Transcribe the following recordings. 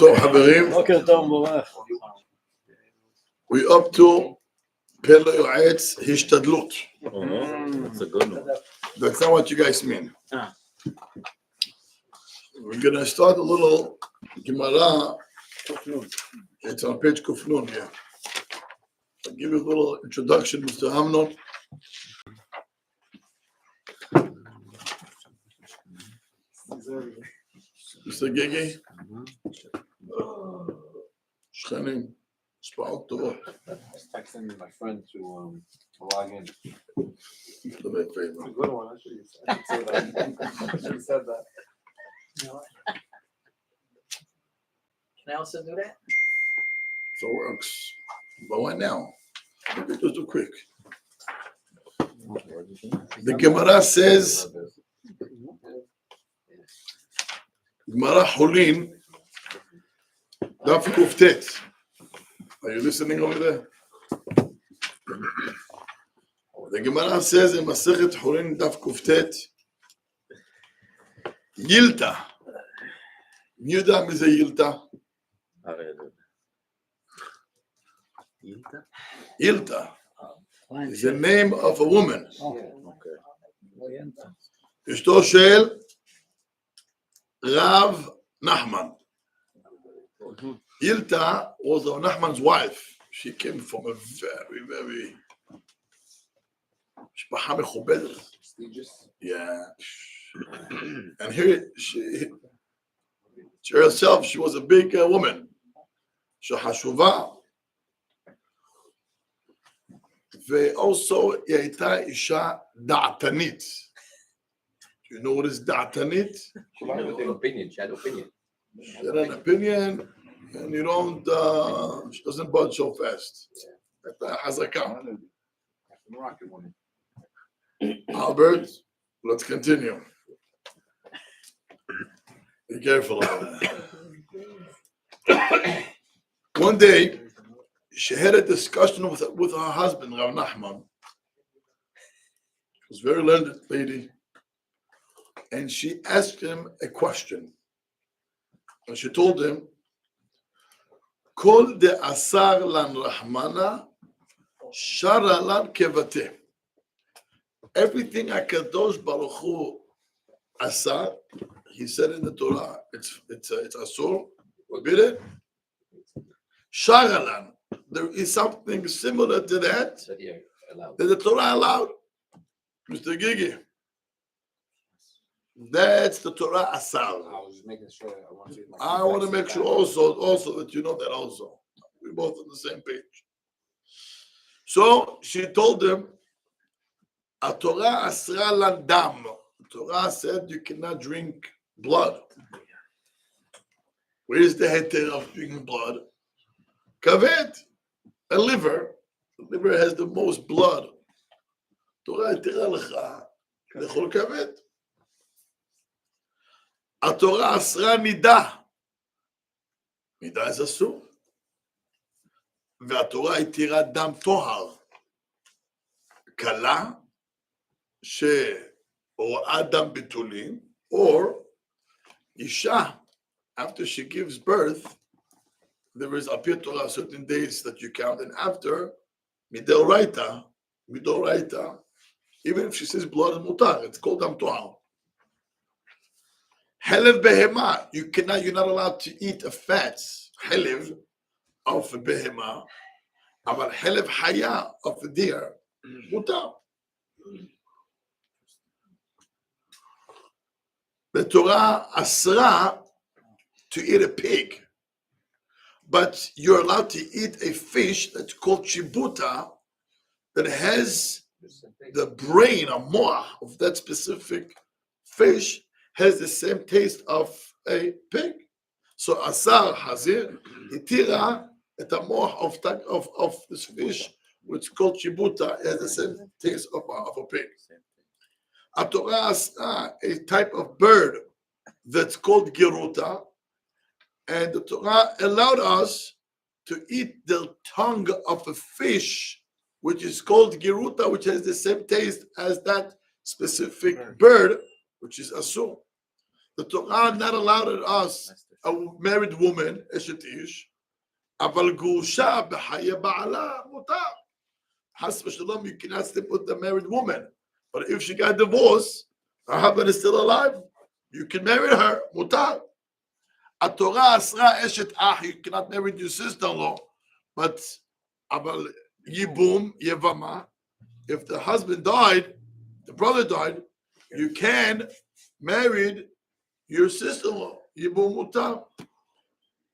טוב חברים. בוקר טוב מבורך. We up to Pele Yoetz השתדלות. That's a good one. That's not what you guys mean. We're gonna start a little Gemara. It's on page Kufnun here. I'll give you a little introduction, Mr. Amnon. Mr. Gigi. Shchenim. Spal Tov. I was texting my friend to log in. Do me a favor. It's a good one. I should have said that. Can I also do that? So it works. But why now? Maybe just do quick. The Gemara says, Gemara Hulin, Daf Kuftet. Are you listening over there? The Gemara says in Masechet Hulin, Daf Kuftet, Yilta. Yuda is a Yilta. Yilta is the name of a woman. אשתו של רב נחמן. Yilta was Rav Nachman's wife. She came from a very משפחה מכובדת. Yeah. And here she herself, she was a big woman. שחשובה. ואוסו היא הייתה אישה דעתנית. Do you know what is דעתנית? She had an opinion. She had an opinion, and you don't, she doesn't budge so fast. חזקה. Albert, let's continue. Be careful of that. One day, she had a discussion with her husband, Rav Nachman. She was a very learned lady. And she asked him a question. And she told him, Kol de asar lan rahmana, shara lan kevate. Everything HaKadosh Baruch Hu asar, he said in the Torah, it's asur, forbidden. Shara lan. There is something similar to that that the Torah allowed. Mr. Gigi. That's the Torah asal. I was just making sure. I want to make sure also that you know that also. We're both on the same page. So she told him, a Torah asra lan dam. Torah said you cannot drink blood. Where is the heter of drinking blood? Kavet. A liver. The liver has the most blood. Torah התירה לך לאכול כבד. התורה אסרה מידה. מידה זה אסור. והתורה התירה דם טוהר. כלה שרואה דם בתולין, or אישה, after she gives birth, there is appear Torah certain days that you count, and after midoraita, even if she says blood and mutar, it's called dam tohar. Helev behema, you're not allowed to eat a fats, helev of a behema, but helev haya of a deer, mutar. The Torah asra to eat a pig. But you're allowed to eat a fish that's called chibuta that has the brain or moah of that specific fish has the same taste of a pig. So asar hazir itira et moah of this fish which is called chibuta has the same taste of a pig. A Torah asra a type of bird that's called geruta. And the Torah allowed us to eat the tongue of a fish, which is called geruta, which has the same taste as that specific bird, which is asur. The Torah not allowed us a married woman, אשת איש, אבל גרושה בחיי בעלה, מותר. חס ושלום, you cannot sleep with the married woman. But if she got divorced, her husband is still alive, you can marry her, מותר. התורה אסרה אשת אח, you cannot marry your sister-in-law, but אבל ייבום, יבמה, if the husband died, the brother died, you can marry your sister-in-law, ייבום מותר.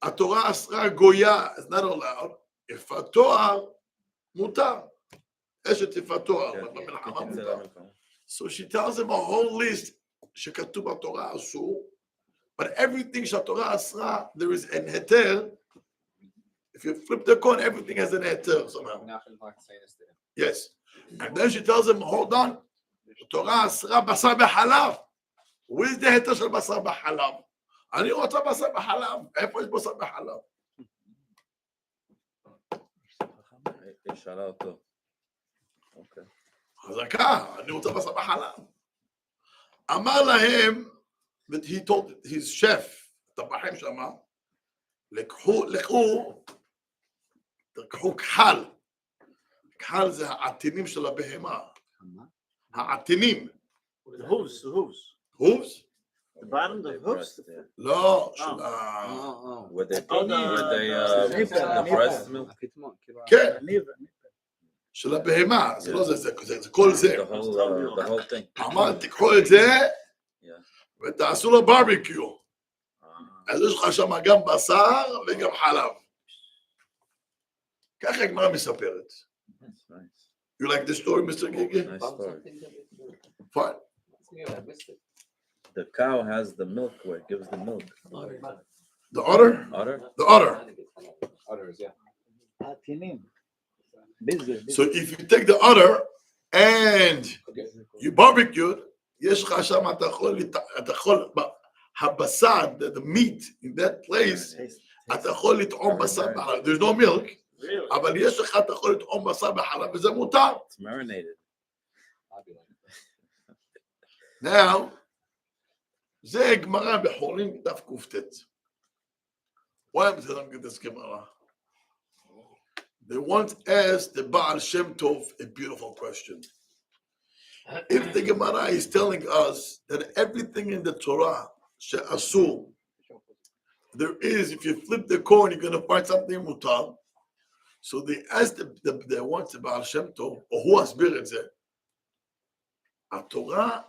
התורה אסרה גויה, is not allowed, if התואר מותר. אשת יפת תואר, במלחמה מותר. So she tells him a whole list שכתוב בתורה אסור, but everything שהתורה אסרה, there is an heter. If you flip the coin, everything has an heter somehow. Yes. And then she tells him, hold on, התורה אסרה בשר בחלב. Where's the heter של בשר בחלב? אני רוצה בשר בחלב. איפה יש בשר בחלב? היא שאלה אותו. אוקיי. חזקה, אני רוצה בשר בחלב. אמר להם, that he told his chef, טבחים שמה, לקחו כחל. כחל זה העטינים של הבהמה. העטינים. hooves. hooves? The bottom, the hooves. לא, של With the breast milk. כן, של הבהמה, זה לא זה כל זה. The whole thing. אמר, תיקחו את זה ותעשו לו ברביקיו. אז יש לך שם גם בשר וגם חלב. ככה הגמרא מספרת. Nice. You like this story, Mr. Gigi? Nice story. Fine. The cow has the milk where it gives the milk. The otter? Otter? The otter. Others, yeah. So if you take the otter and you barbecue it, יש לך שם, אתה יכול, הבשר, the meat in that place, אתה יכול לטעום בשר בחלב. There's no milk, אבל יש לך, אתה יכול לטעום בשר בחלב, וזה מותר. It's marinated. Now, זה גמרא בחורין דף קופטט. Why am I telling you this Gemara? They once asked the Baal Shem Tov a beautiful question. If the Gemara is telling us that everything in the Torah, she'asur, there is, if you flip the coin, you're going to find something mutar. So they asked they want the Baal Shem Tov, or who asbir את זה? התורה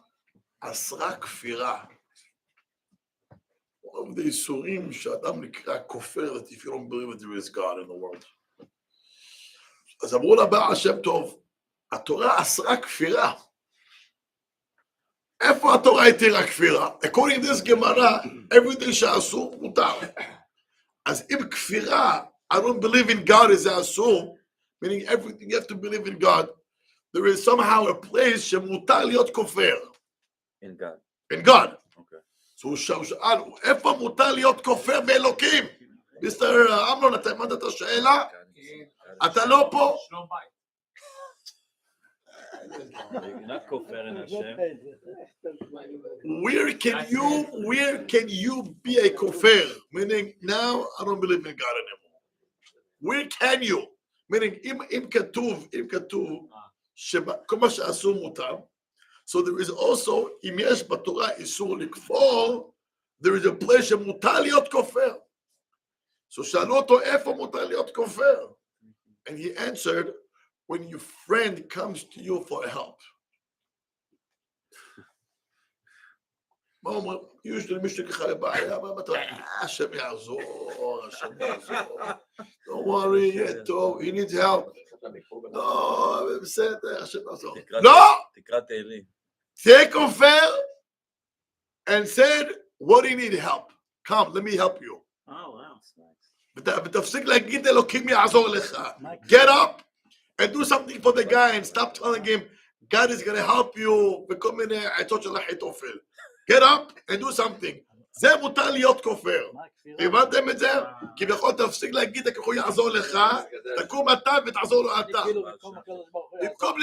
אסרה כפירה. One of the isurim שאדם נקרא כופר, that if you don't believe that there is God in the world. אז אמרו לבעל שם טוב, התורה אסרה כפירה. איפה התורה התירה כפירה? According to this Gemara, everything שאסור מותר. אז אם כפירה, I don't believe in God is אסור, meaning everything you have to believe in God, there is somehow a place שמותר להיות כופר. In God. In God. Okay. So הוא שאל, איפה מותר להיות כופר באלוקים? מיסטר אמנון, אתה הבנת את השאלה? אתה לא פה? You're not kofar in Hashem. Where can you be a kofar? Meaning, now I don't believe in God anymore. Where can you? Meaning, אם כתוב, כל מה שאסור מותר. So there is also, אם יש בתורה איסור לכפור, there is a place שמותר להיות כופר. So שאלו אותו, איפה מותר להיות כופר? And he answered, when your friend comes to you for help. מה אומר? usually מישהו ככה לבעיה, מה אתה אומר? השם יעזור, השם יעזור. Don't worry, יהיה טוב, he needs help. לא, בסדר, השם יעזור. לא! תקרא תהילים. Take kofar and said, what do you need help? Come, let me help you. Oh, wow. ותפסיק להגיד אלוקים יעזור לך. Get up and do something for the guy and stop telling him God is going to help you וכל מיני עצות של אחיתופל. Get up and do something. זה מותר להיות כופר. הבנתם את זה? כביכול תפסיק להגיד הוא יעזור לך, תקום אתה ותעזור לו אתה. במקום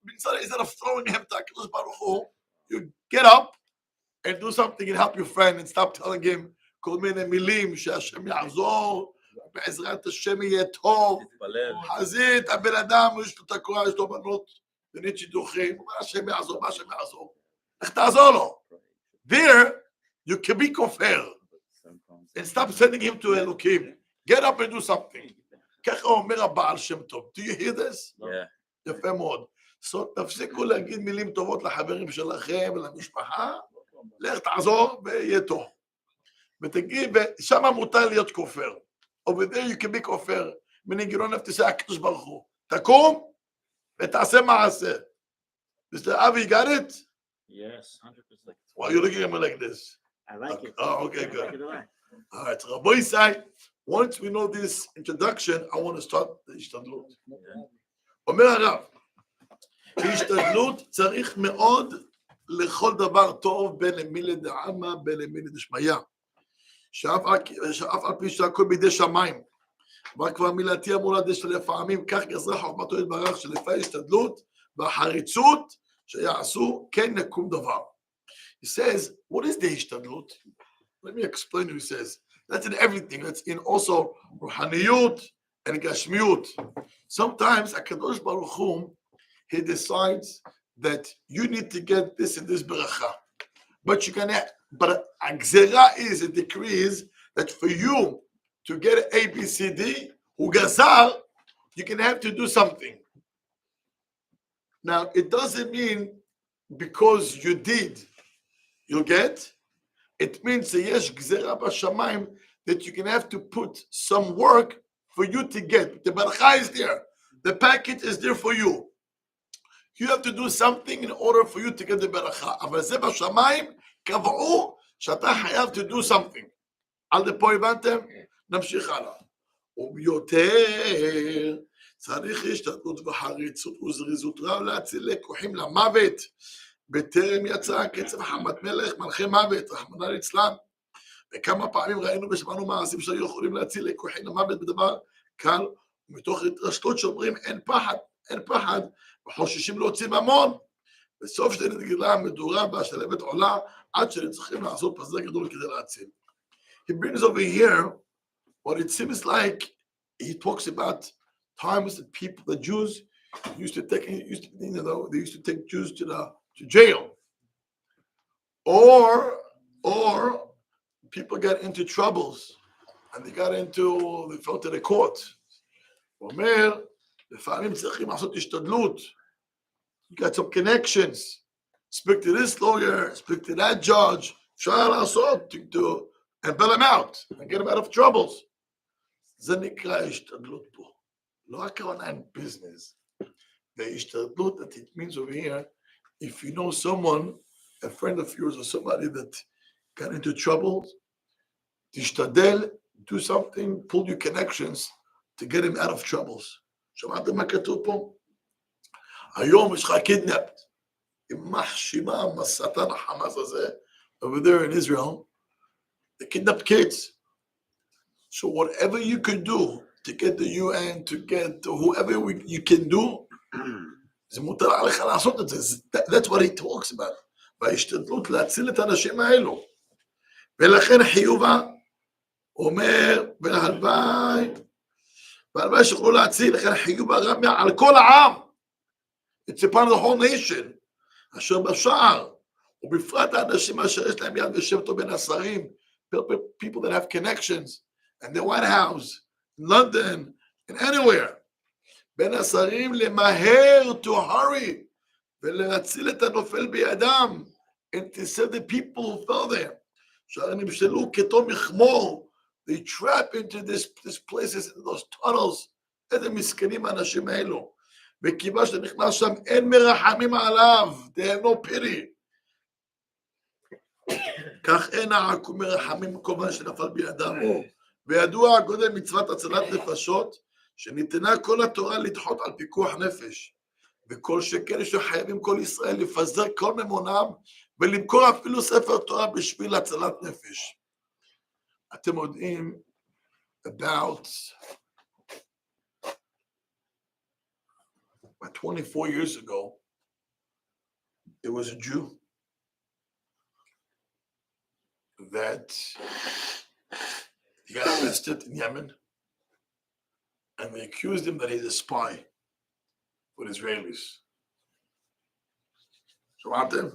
instead of throwing him to הקדוש ברוך הוא, you get up and do something and help your friend and stop telling him כל מיני מילים שהשם יעזור, בעזרת השם יהיה טוב. תתפלל. חזית, הבן אדם, יש לו את הקורה, יש לו בנות, בנית שידוכים, מה השם יעזור, מה השם יעזור. איך תעזור לו? There, you can be כופר. And stop sending him to אלוקים. Get up and do something. ככה אומר הבעל שם טוב. Do you hear this? Yeah. יפה מאוד. So, תפסיקו להגיד מילים טובות לחברים שלכם ולמשפחה, לך תעזור ויהיה טוב. ותגיד, ושם מותר להיות כופר. Over there you can be כופר. meaning you don't have to say הקדוש ברוך הוא. תקום ותעשה מעשה. Mr. Avi, you got it? Yes, 100%. Why are you looking at me like this? I like it. Oh, okay, I like good. it a lot. All right, so Rabbi Isai, once we know this introduction, I want to start the השתדלות. אומר הרב, השתדלות צריך מאוד לכל דבר טוב בין למילי דעלמא בין למילי דשמיא. שאף על פי שהכל בידי שמיים. אבל כבר מילתי אמורה שלפעמים כך גזרה חוכמתו יתברך שלפי ההשתדלות והחריצות שיעשו כן נקום דבר. He says, what is the השתדלות? Let me explain what he says. That's in everything. That's in also ruhaniyut and gashmiyut. Sometimes HaKadosh Baruch Hu, he decides that you need to get this and this beracha. But you can, but a gzera is, a decree is that for you to get A, B, C, D, ugazar, you can have to do something. Now, it doesn't mean because you did, you'll get. It means that yesh gzera b'shamayim, that you can have to put some work for you to get. The beracha is there. The package is there for you. You have to do something in order for you to get the beracha. אבל זה בשמיים קבעו שאתה חייב to do something. עד לפה הבנתם? נמשיך הלאה. וביותר צריך השתדלות וחריצות וזריזות רב להציל לקוחים למוות בטרם יצא קצב חמת מלך מלכי מוות, רחמנא ליצלן. וכמה פעמים ראינו ושמענו מעשים שהיו יכולים להציל לקוחים למוות בדבר קל, ומתוך התרשתות שאומרים אין פחד, אין פחד, וחוששים להוציא ממון. בסוף שנתגלה המדורה והשלבת עולה, עד שצריכים לעשות פזר גדול כדי להציל. He brings over here what it seems like he talks about times that people, the Jews, used to take, they used to take Jews to jail, or people got into troubles and they fell to the court. הוא אומר, לפעמים צריכים לעשות השתדלות. You got some connections. Speak to this lawyer, speak to that judge. אפשר לעשות and bail them out and get them out of troubles. זה נקרא השתדלות פה. לא רק הכוונה in business. The השתדלות that it means over here, if you know someone, a friend of yours or somebody that got into trouble, תשתדל, do something, pull your connections to get him out of troubles. שמעתם מה כתוב פה? היום יש לך קידנפט. עם מחשימה, השטן החמאס הזה, over there in Israel, they kidnapped kids. So whatever you can do to get the UN, to get whoever you can do, זה מותר עליך לעשות את זה. That's what he talks about. וההשתדלות להציל את האנשים האלו. ולכן חיובה אומר, והלוואי שיוכלו להציל, לכן חיובה רמיה על כל העם. It's upon the whole nation. אשר בשער, ובפרט האנשים אשר יש להם יד ושם טוב בין השרים, people that have connections, and the White House, in London, and anywhere. בין השרים למהר, to hurry, ולהציל את הנופל בידם, and to save the people who fell there. שהרי נמשלו כתום מכמור, they trap into these places, in those tunnels, איזה מסכנים האנשים האלו. וכיוון שנכנס שם, אין מרחמים עליו, they have no pity. כך אין העקום מרחמים כל מה שנפל בידם. וידוע גודל מצוות הצלת נפשות, שניתנה כל התורה לדחות על פיקוח נפש. וכל שכן שחייבים כל ישראל לפזר כל ממונם, ולמכור אפילו ספר תורה בשביל הצלת נפש. אתם יודעים about 24 years ago, there was a Jew that He got arrested in Yemen, and they accused him that he's a spy with Israelis. שמעתם?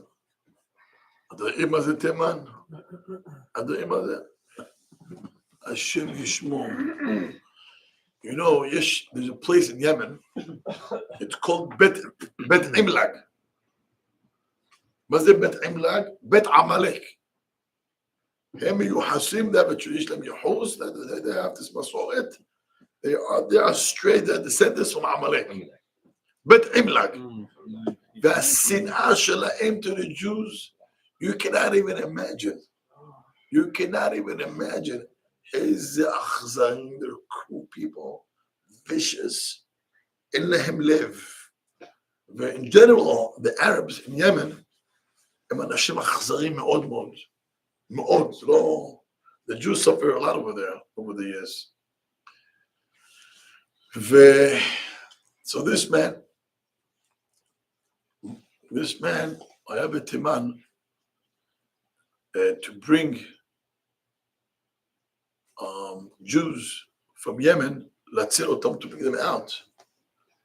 אתם יודעים מה זה תימן? אתם יודעים מה זה? השם ישמור. You know, there's a place in Yemen, it's called Bet Imlag. מה זה בית עמלק? בית עמלק. הם מיוחסים, יש להם יחוס, they have this מסורת, they are straight, they're descendants from עמלק. בית עמלק. והשנאה שלהם to the Jews, you cannot even imagine. You cannot even imagine. איזה אכזרים, they're cruel people, vicious, אין להם לב. In general, the Arabs in Yemen, הם אנשים אכזרים מאוד מאוד, מאוד, לא, the Jews suffer a lot over there, over the years. So this man, היה בתימן, to bring Jews from Yemen, להציל אותם, to bring them out,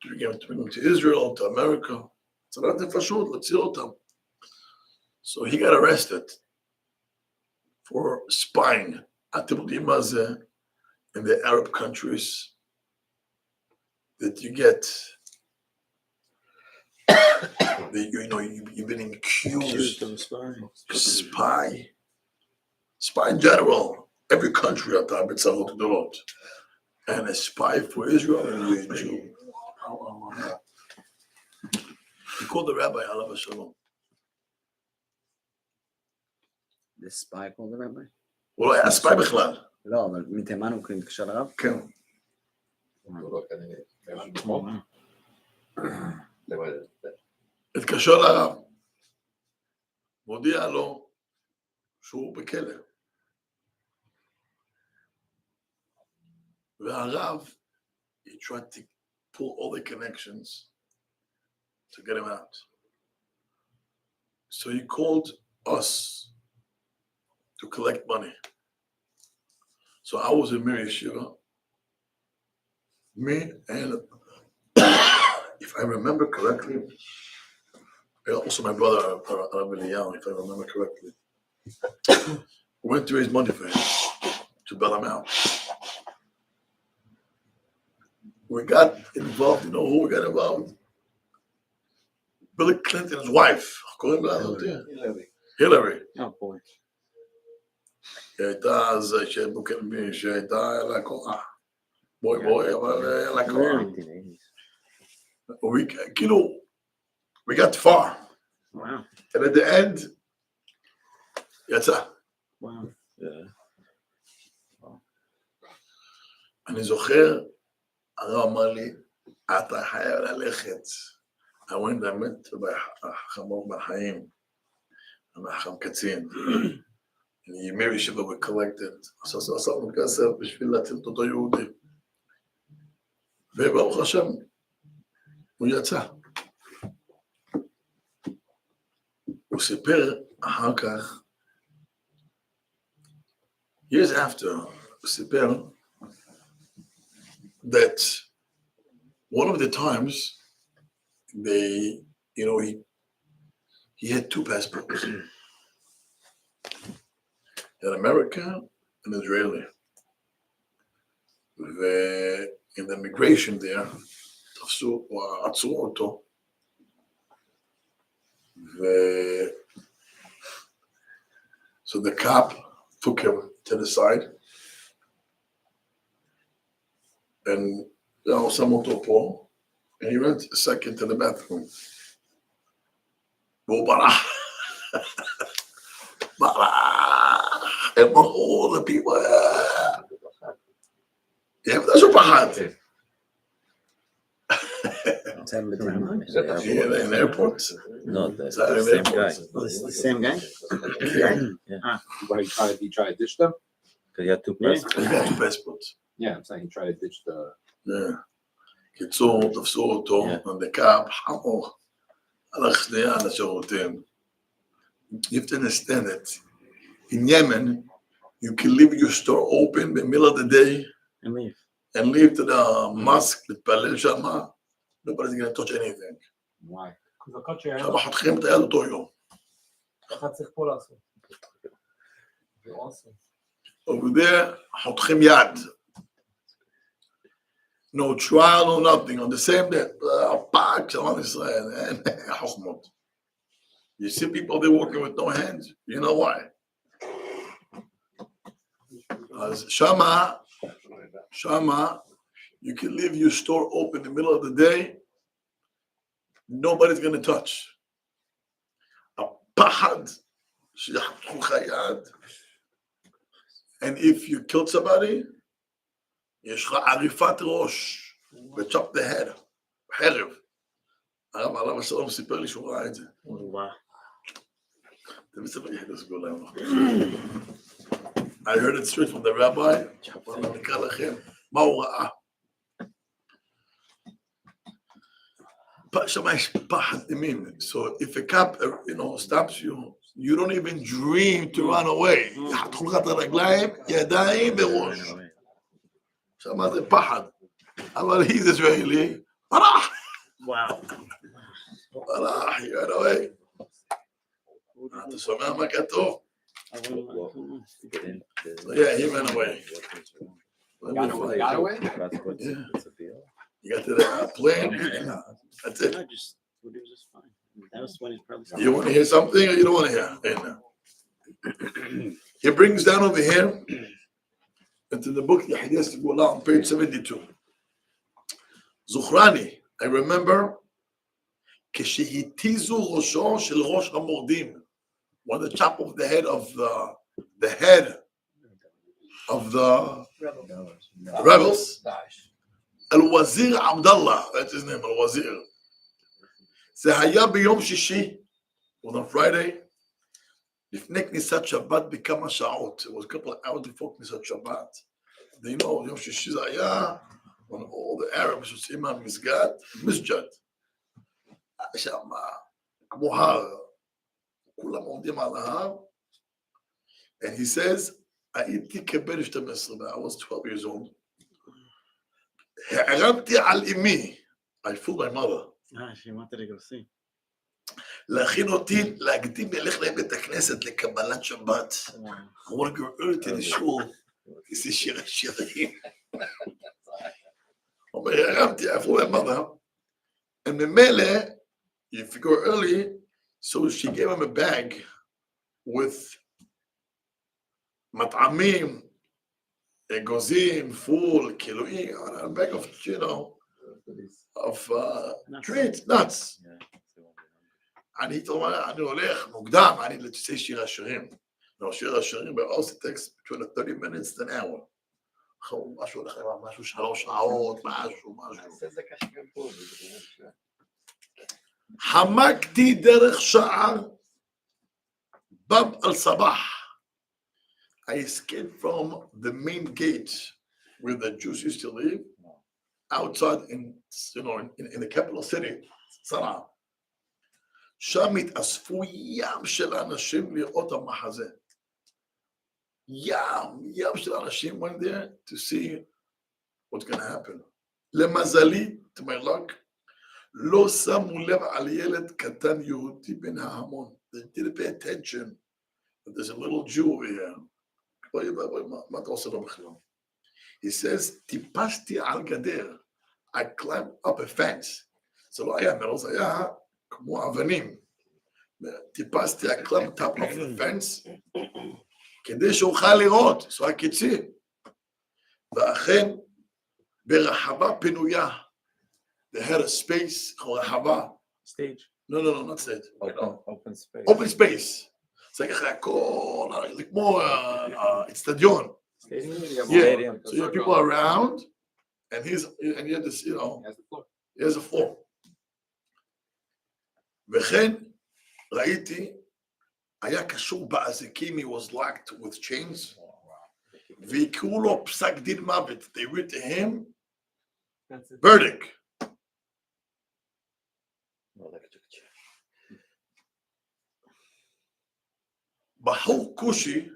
to bring them to Israel, to America. זה לא פשוט, להציל אותם. So he got arrested for spying. אתם יודעים מה זה in the Arab countries that you get, you've been accused of spy in general. Every country at time it's a lot, and a spy for Israel and you're a Jew. He called the rabbi Alav Shalom. The spy called the rabbi? הוא לא היה ספיי בכלל. לא, אבל מתימן הוא מתקשר לרב? כן. התקשר לרב, מודיע לו שהוא בכלא. והרב, he tried to pull all the connections to get him out. So he called us to collect money. So I was in Mir Yeshiva, me and, if I remember correctly, and also my brother, Rabbi Eliezer, if I remember correctly, we went to raise money for him, to bail him out. We got involved, you know who we got involved? Bill Clinton's wife, Hillary. Oh boy. שהייתה אז, שהייתה לה כוח. בואי, אבל היה לה כוח. כאילו, we got far. Wow. And at the end, יצא. Wow. אני זוכר, הרב אמר לי, אתה חייב ללכת. I went and met בחמור בחיים, החם קצין. ימי ישיבה וקולקטד, עשינו כסף בשביל להציל את אותו יהודי. וברוך השם, הוא יצא. הוא סיפר אחר כך, years after, הוא סיפר that one of the times they, he had two passports. An American and Israeli. In the immigration there, עצרו אותו. So the cop took him to the side and שם אותו פה, and he went a second to the bathroom. והוא ברח. Among all the people, that's what behind. Yeah, in airports. No, that's Sorry, the same airports. guy. Oh, this is the same guy? He tried to ditch them? Because he had two He passports. got two passports. Yeah, I'm saying he tried to ditch the. Yeah. קיצור, תפסו אותו, and the cop, חמור, הלך שנייה לשירותים. You have to understand that in Yemen, you can leave your store open in the middle of the day And leave. and leave to the mosque, להתפלל שמה, nobody's going to touch anything. Why? חזקות שהיה שם חותכים את היד אותו יום. ככה צריך פה לעשות. זה awesome. Over there, חותכים יד. No trial, no nothing. On the same day, pack, Shalom Israel, and חוכמות. You see people, they're working with no hands. You know why? As Shama, you can leave your store open in the middle of the day. Nobody's going to touch. הפחד שיחתכו לך יד. And if you killed somebody, יש לך עריפת ראש, ו-chop the head, חרב. הרב עליו השלום סיפר לי שהוא ראה את זה. אתם מספר לי לסגור להם. I heard it straight from the rabbi. נקרא לכם, מה הוא ראה? שם יש פחד אימים. So if a cop, stops you, you don't even dream to run away. יחתכו לך את הרגליים, ידיים וראש. שם זה פחד. אבל he's Israeli. ברח! Wow. ברח, he ran away. אתה שומע מה כתוב? So yeah, he ran away. got away? Yeah. You got to the plane. That's it. No, just it was just fine. That was when he's probably. You want to hear something or you don't want to hear? Hey, he brings down over here into the book Yahidiyas Gula on page 72. Zukhrani, I remember כשהתיזו ראשו של ראש המורדים, when the chop of the head of the rebels, Al-Wazir Abdullah, that's his name, Al-Wazir. זה היה ביום שישי, on Friday, לפני כניסת שבת בכמה שעות. It was a couple of hours before כניסת שבת. You know, יום שישי זה היה, when all the Arabs יוצאים מהמסגד, מסג'ד. שם, כמו הר, כולם עומדים על ההר, and he says, הייתי כבן 12, I was 12 years old. הערמתי על אמי, I fooled my mother. She wanted to go see. להכין אותי, להקדים ללך לבית הכנסת לקבלת שבת. I want to go early to the shul. זה שיר השירים. אומר, הרמתי, I fooled my mother. And ממילא, if you go early, so she gave him a bag with מטעמים, אגוזים, פול, קילויים, a bag of, of treats, nuts. אני אומר, אני הולך מוקדם, אני לתוצאי שיר השירים. שיר השירים, but also takes between 30 minutes to an hour. משהו הולך למה, משהו 3 שעות, משהו. חמקתי דרך שער, בב אל סבח. I escaped from the main gate where the Jews used to live, outside in the capital city, Sana'a. שם התאספו ים של אנשים לראות המחזה. ים של אנשים went there to see what's going to happen. למזלי, to my luck, לא שמו לב על ילד קטן יהודי בין ההמון. They didn't pay attention that there's a little Jew over here. מה אתה עושה לו בכלל? He says, טיפסתי על גדר. I climbed up a fence. זה לא היה מרוז, היה כמו אבנים. טיפסתי, I climbed top of the fence, כדי שאוכל לראות, so I could see. ואכן, ברחבה פנויה, they had a space, רחבה. Stage. No, not stage. Open space. Open space. זה ככה הכל, זה כמו אצטדיון. Yeah, so you have people around, and you have this, he has a floor. וכן, ראיתי, היה קשור באזיקים, he was locked with chains, ויקראו לו פסק דין מוות, they read to him, verdict. בחור כושי,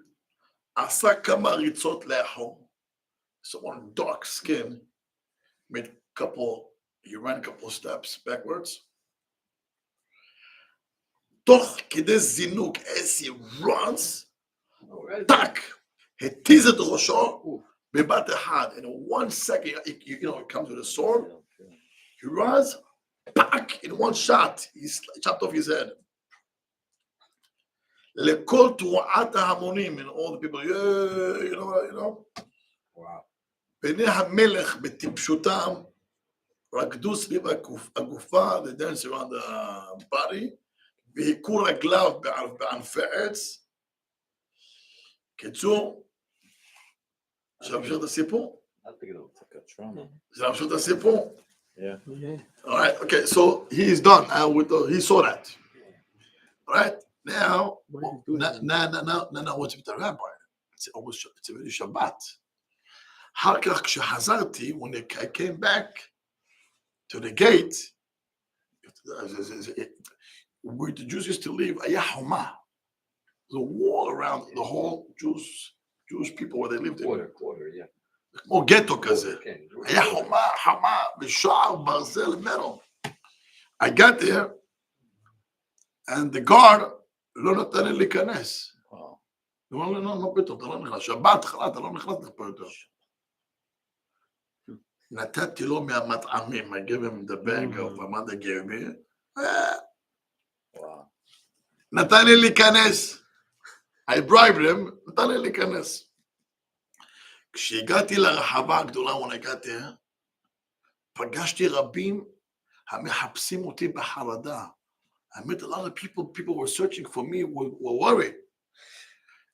עשה כמה ריצות לאחור. Someone dark skin made he ran a couple steps backwards. תוך כדי זינוק, as he runs, טק, התיז את ראשו בבת אחד. In 1 second, you know, it comes with a sword. He runs, back in one shot. He chopped off his head. לכל תרועת ההמונים, and all the people, yeah, you know. Wow. בעיני המלך בטיפשותם, רקדו סביב הגופה, they dance around the body, והיכו רגליו בענפי עץ. קיצור, אפשר להמשיך את הסיפור? I think it was like a trauma. אפשר להמשיך את הסיפור? Yeah. All right, okay, so he's done. He saw that. All right, now, now, what's with the rabbi? It's already Shabbat. אחר כך כשחזרתי, when I came back to the gate, where the Jews used to live, היה חומה. The wall around the whole Jewish people where they lived in. Quarter, yeah. כמו גטו כזה. כן. היה חומה, בשער ברזל metal. I got there, and the guard לא נתן לי להיכנס. הוא אמר לי, לא, פתאום, אתה לא נכנס. שבת, חלה, אתה לא נכנס לפה יותר. נתתי לו מהמטעמים, I gave him the bag of my mother gave me. נתן לי להיכנס. I bribed him, נתן לי להיכנס. כשהגעתי לרחבה הגדולה, when I got there, פגשתי רבים המחפשים אותי בחרדה. I met a lot of people were searching for me, were worried.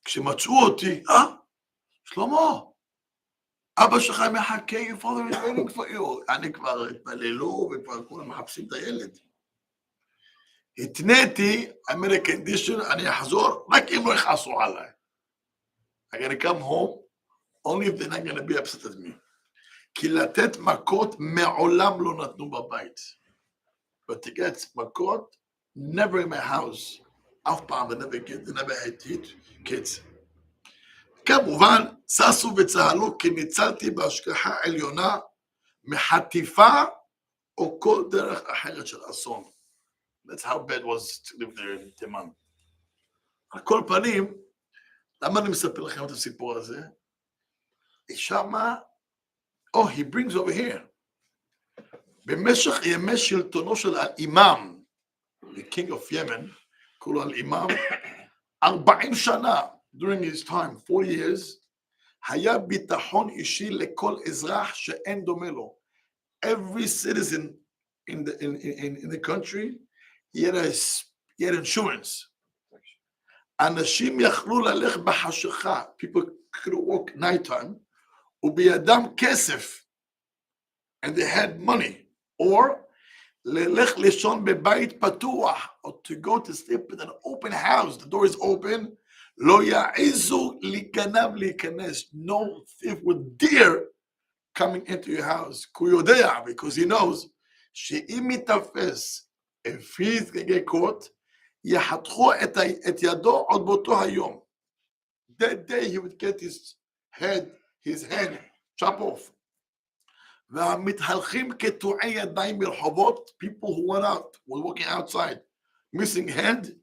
כשמצאו אותי, שלמה, אבא שלך מחכה, your father is waiting for you. אני כבר התפללו וכבר כולם מחפשים את הילד. התניתי, I made a condition, אני אחזור, רק אם לא יכעסו עליי. I'm going to come home, only if they're not going to be upset at me. כי לתת מכות מעולם לא נתנו בבית. But to get מכות, never in my house. אף פעם, they never had hit kids. כמובן, ששו וצהלו כי ניצלתי בהשגחה עליונה מחטיפה או כל דרך אחרת של אסון. That's how bad it was to live there in תימן. על כל פנים, למה אני מספר לכם את הסיפור הזה? שמה, he brings over here. במשך ימי שלטונו של האימאם, the king of Yemen, קוראים לו האימאם, 40 שנה, during his time, 4 years, היה ביטחון אישי לכל אזרח שאין דומה לו. Every citizen in the country, he had insurance. אנשים יכלו ללך בחשכה, people could walk night time, ובידם כסף, and they had money, or ללך לישון בבית פתוח, or to go to sleep in an open house, the door is open, לא יעזו לגנב להיכנס, no thief would dare coming into your house, כי הוא יודע, because he knows, שאם מתאפס, if he's going to get caught, יחתכו את ידו עוד באותו היום. That day he would get his hand chop off. והמתהלכים קטועי ידיים ברחובות, people who went out, were walking outside, missing hand,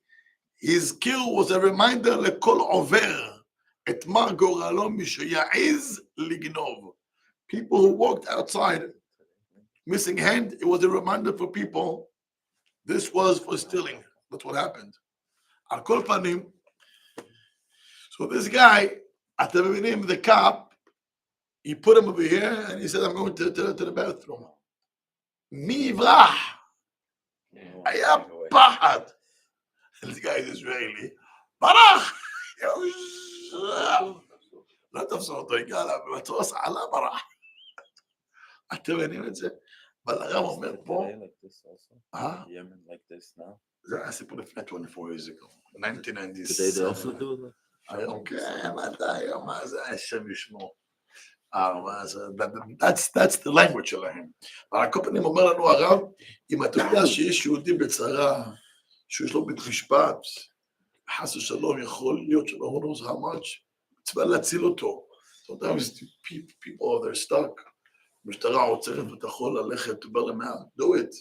his kill was a reminder לכל עובר, את מר גורלו משיעז לגנוב. People who walked outside, missing hand, it was a reminder for people, this was for stealing. That's what happened. על כל פנים, so this guy, אתם מבינים, the cop, he put him over here and he said, I'm going to the bathroom. מי יברח? היה פחד. This guy is Israeli. ברח! לא תפסו אותו, הגיע לה, במטוס עלה ברח. אתם מבינים את זה? אבל הרב אומר פה, Yemen like this now? זה היה סיפור לפני 24 years ago, 1997. Did they also do it? היום כן, מתי היום, מה זה, השם ישמור. That's the language שלהם. אבל על כל פנים אומר לנו הרב, אם אתה יודע שיש יהודי בצרה, שיש לו בית משפט, חס ושלום יכול להיות שלא knows how much, מצווה להציל אותו. Sometimes people, they're stuck. משטרה עוצרת ואתה יכול ללכת, to bail them out, do it.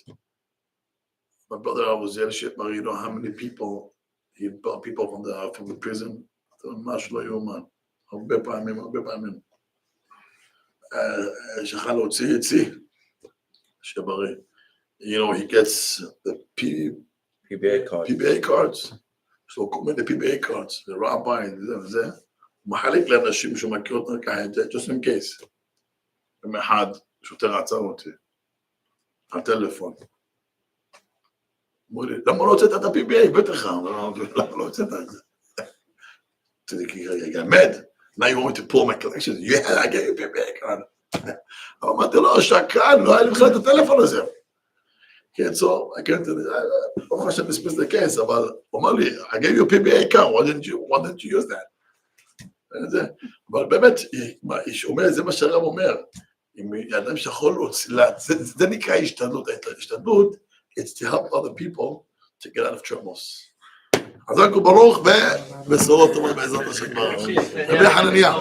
My brother was there, you know how many people, he brought people from the prison. זה ממש לא יאומן. הרבה פעמים. שחל להוציא יציא, שבריא. You know, he gets the PBA card. PBA cards. יש לו כל מיני PBA cards. זה רבי, זה. הוא מחלק לאנשים שהוא מכיר אותם ככה, just in case. יום אחד, שוטר עצר אותי. הטלפון. אמרו לי, למה לא הוצאת את ה-PBA? בטח, למה לא הוצאת את זה? I got mad. Now you want me to pull my collection? Yeah, I gave you a PBA card. אבל אמרתי לו, שקרן, לא היה לי בכלל את הטלפון הזה. כן, so I can't do this. לא חושב לספס את הכס, אבל הוא אמר לי, I gave you a PBA card, why didn't you use that? אבל באמת, אומר, זה מה שהרב אומר, אם אדם שיכול להוציא, זה נקרא השתדלות. ההשתדלות, it's to help other people to get out of troubles. אז רק הוא ברוך ובשורות טובות בעזרת השם. רבי חנניה.